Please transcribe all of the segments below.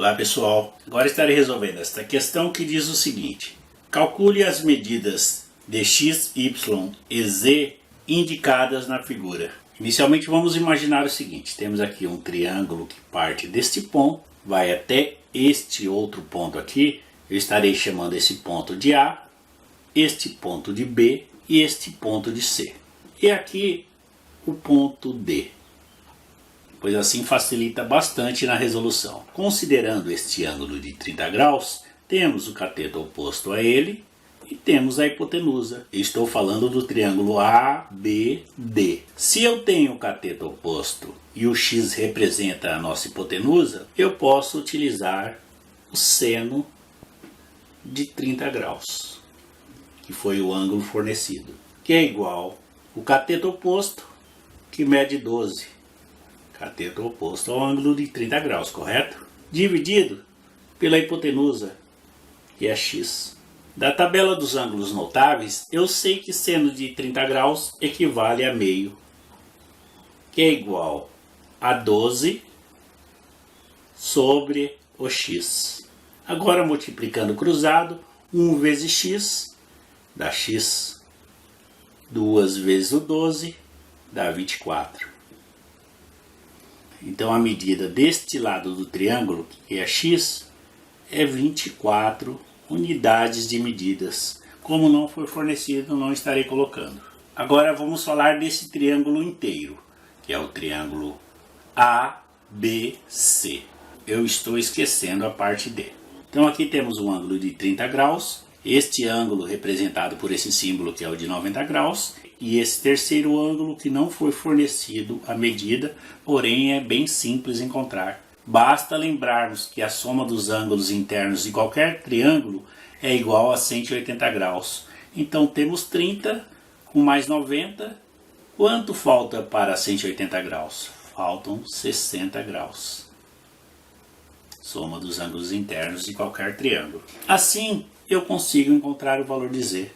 Olá pessoal, agora estarei resolvendo esta questão que diz o seguinte: calcule as medidas de x, y e z indicadas na figura. Inicialmente vamos imaginar o seguinte: temos aqui um triângulo que parte deste ponto, vai até este outro ponto aqui. Eu estarei chamando esse ponto de A, este ponto de B e este ponto de C. E aqui o ponto D, pois assim facilita bastante na resolução. Considerando este ângulo de 30 graus, temos o cateto oposto a ele e temos a hipotenusa. Estou falando do triângulo ABD. Se eu tenho o cateto oposto e o x representa a nossa hipotenusa, eu posso utilizar o seno de 30 graus, que foi o ângulo fornecido, que é igual ao cateto oposto, que mede 12. Cateto oposto ao ângulo de 30 graus, correto? Dividido pela hipotenusa, que é x. Da tabela dos ângulos notáveis, eu sei que seno de 30 graus equivale a meio, que é igual a 12 sobre o x. Agora, multiplicando cruzado, 1 vezes x dá x, 2 vezes o 12 dá 24. Então a medida deste lado do triângulo, que é x, é 24 unidades de medidas. Como não foi fornecido, não estarei colocando. Agora vamos falar desse triângulo inteiro, que é o triângulo ABC. Eu estou esquecendo a parte D. Então aqui temos um ângulo de 30 graus, este ângulo representado por esse símbolo que é o de 90 graus, e esse terceiro ângulo que não foi fornecido a medida, porém é bem simples encontrar. Basta lembrarmos que a soma dos ângulos internos de qualquer triângulo é igual a 180 graus. Então temos 30 com mais 90. Quanto falta para 180 graus? Faltam 60 graus. Soma dos ângulos internos de qualquer triângulo. Assim eu consigo encontrar o valor de z.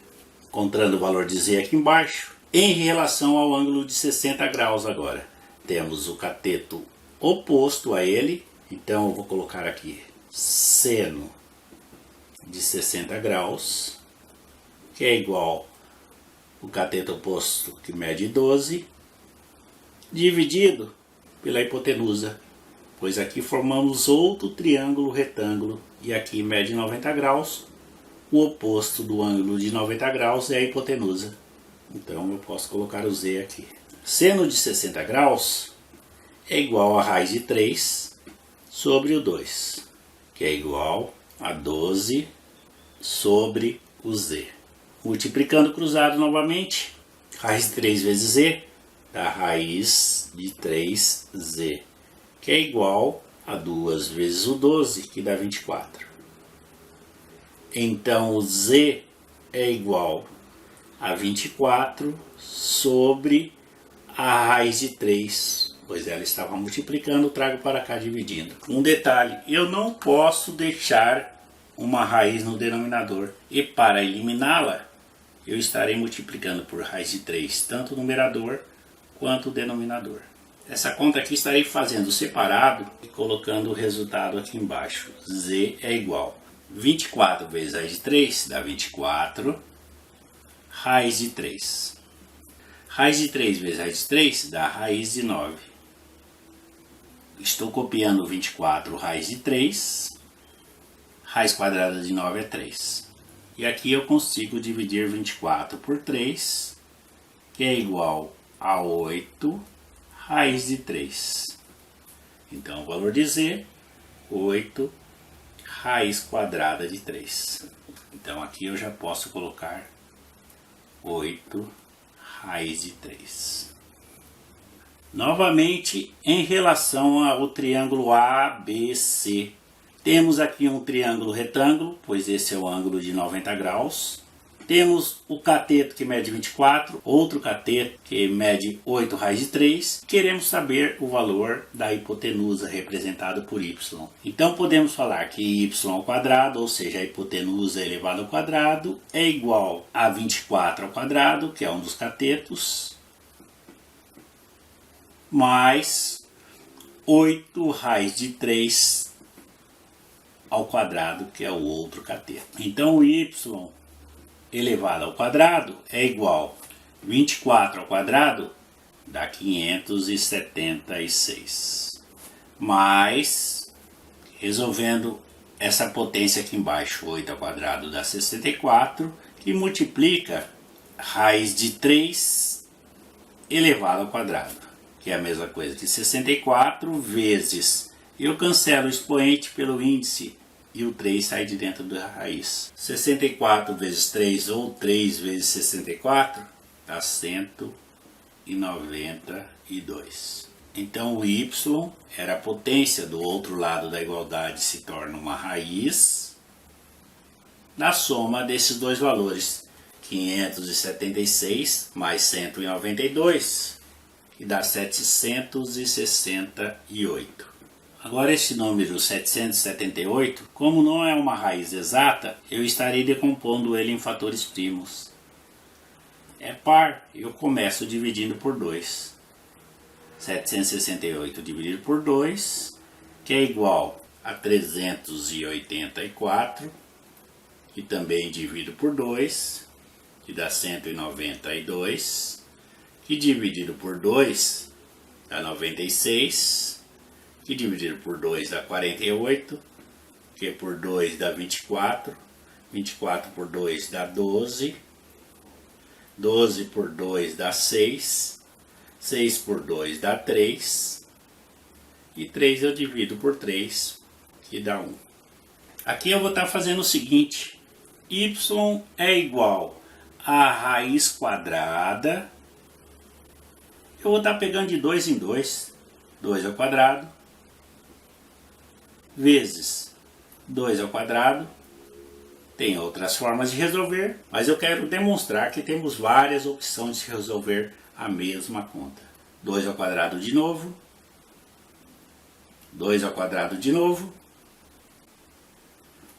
Encontrando o valor de z aqui embaixo, em relação ao ângulo de 60 graus agora. Temos o cateto oposto a ele, então eu vou colocar aqui seno de 60 graus, que é igual ao cateto oposto que mede 12, dividido pela hipotenusa, pois aqui formamos outro triângulo retângulo e aqui mede 90 graus, o oposto do ângulo de 90 graus é a hipotenusa. Então eu posso colocar o z aqui. Seno de 60 graus é igual a raiz de 3 sobre o 2, que é igual a 12 sobre o z. Multiplicando cruzado novamente, raiz de 3 vezes z dá raiz de 3z, que é igual a 2 vezes o 12, que dá 24. Então o z é igual a 24 sobre a raiz de 3, pois ela estava multiplicando, trago para cá dividindo. Um detalhe, eu não posso deixar uma raiz no denominador, e para eliminá-la, eu estarei multiplicando por raiz de 3, tanto o numerador quanto o denominador. Essa conta aqui estarei fazendo separado e colocando o resultado aqui embaixo. Z é igual a 24 vezes raiz de 3 dá 24, raiz de 3. Raiz de 3 vezes raiz de 3 dá raiz de 9. Estou copiando 24 raiz de 3, raiz quadrada de 9 é 3. E aqui eu consigo dividir 24 por 3, que é igual a 8 raiz de 3. Então o valor de z, 8 raiz quadrada de 3. Então aqui eu já posso colocar 8 raiz de 3. Novamente, em relação ao triângulo ABC, temos aqui um triângulo retângulo, pois esse é o ângulo de 90 graus. Temos o cateto que mede 24, outro cateto que mede 8 raiz de 3. Queremos saber o valor da hipotenusa representada por y. Então podemos falar que y ao quadrado, ou seja, a hipotenusa elevado ao quadrado, é igual a 24 ao quadrado, que é um dos catetos, mais 8 raiz de 3 ao quadrado, que é o outro cateto. Então o y elevado ao quadrado é igual a 24 ao quadrado dá 576. Mais, resolvendo essa potência aqui embaixo, 8 ao quadrado dá 64, que multiplica raiz de 3 elevado ao quadrado, que é a mesma coisa que 64 vezes, eu cancelo o expoente pelo índice e o 3 sai de dentro da raiz. 64 vezes 3 ou 3 vezes 64 dá 192. Então o y era a potência do outro lado da igualdade, se torna uma raiz da soma desses dois valores, 576 mais 192, que dá 768. Agora esse número 778, como não é uma raiz exata, eu estarei decompondo ele em fatores primos. É par, eu começo dividindo por 2. 768 dividido por 2, que é igual a 384, e também divido por 2, que dá 192, que dividido por 2 dá 96, que dividido por 2 dá 48, que por 2 dá 24, 24 por 2 dá 12, 12 por 2 dá 6, 6 por 2 dá 3, e 3 eu divido por 3, que dá 1. Aqui eu vou estar fazendo o seguinte, y é igual a raiz quadrada, eu vou estar pegando de 2 em 2, 2 ao quadrado, vezes 2 ao quadrado. Tem outras formas de resolver, mas eu quero demonstrar que temos várias opções de resolver a mesma conta. 2 ao quadrado de novo, 2 ao quadrado de novo.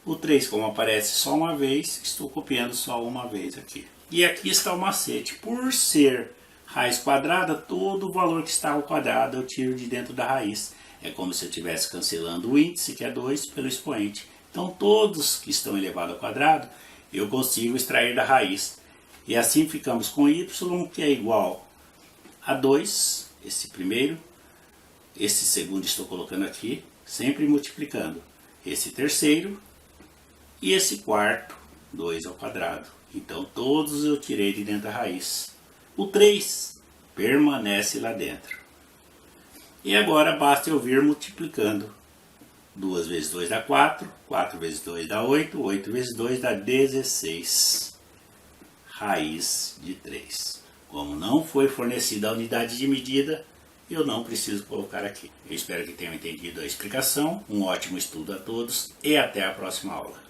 O 3, como aparece só uma vez, estou copiando só uma vez aqui. E aqui está o macete. Por ser raiz quadrada, todo o valor que está ao quadrado eu tiro de dentro da raiz. É como se eu estivesse cancelando o índice, que é 2, pelo expoente. Então todos que estão elevados ao quadrado, eu consigo extrair da raiz. E assim ficamos com y, que é igual a 2, esse primeiro. Esse segundo estou colocando aqui, sempre multiplicando. Esse terceiro e esse quarto, 2 ao quadrado. Então todos eu tirei de dentro da raiz. O 3 permanece lá dentro. E agora basta eu vir multiplicando. 2 vezes 2 dá 4, 4 vezes 2 dá 8, 8 vezes 2 dá 16. Raiz de 3. Como não foi fornecida a unidade de medida, eu não preciso colocar aqui. Eu espero que tenham entendido a explicação. Um ótimo estudo a todos e até a próxima aula.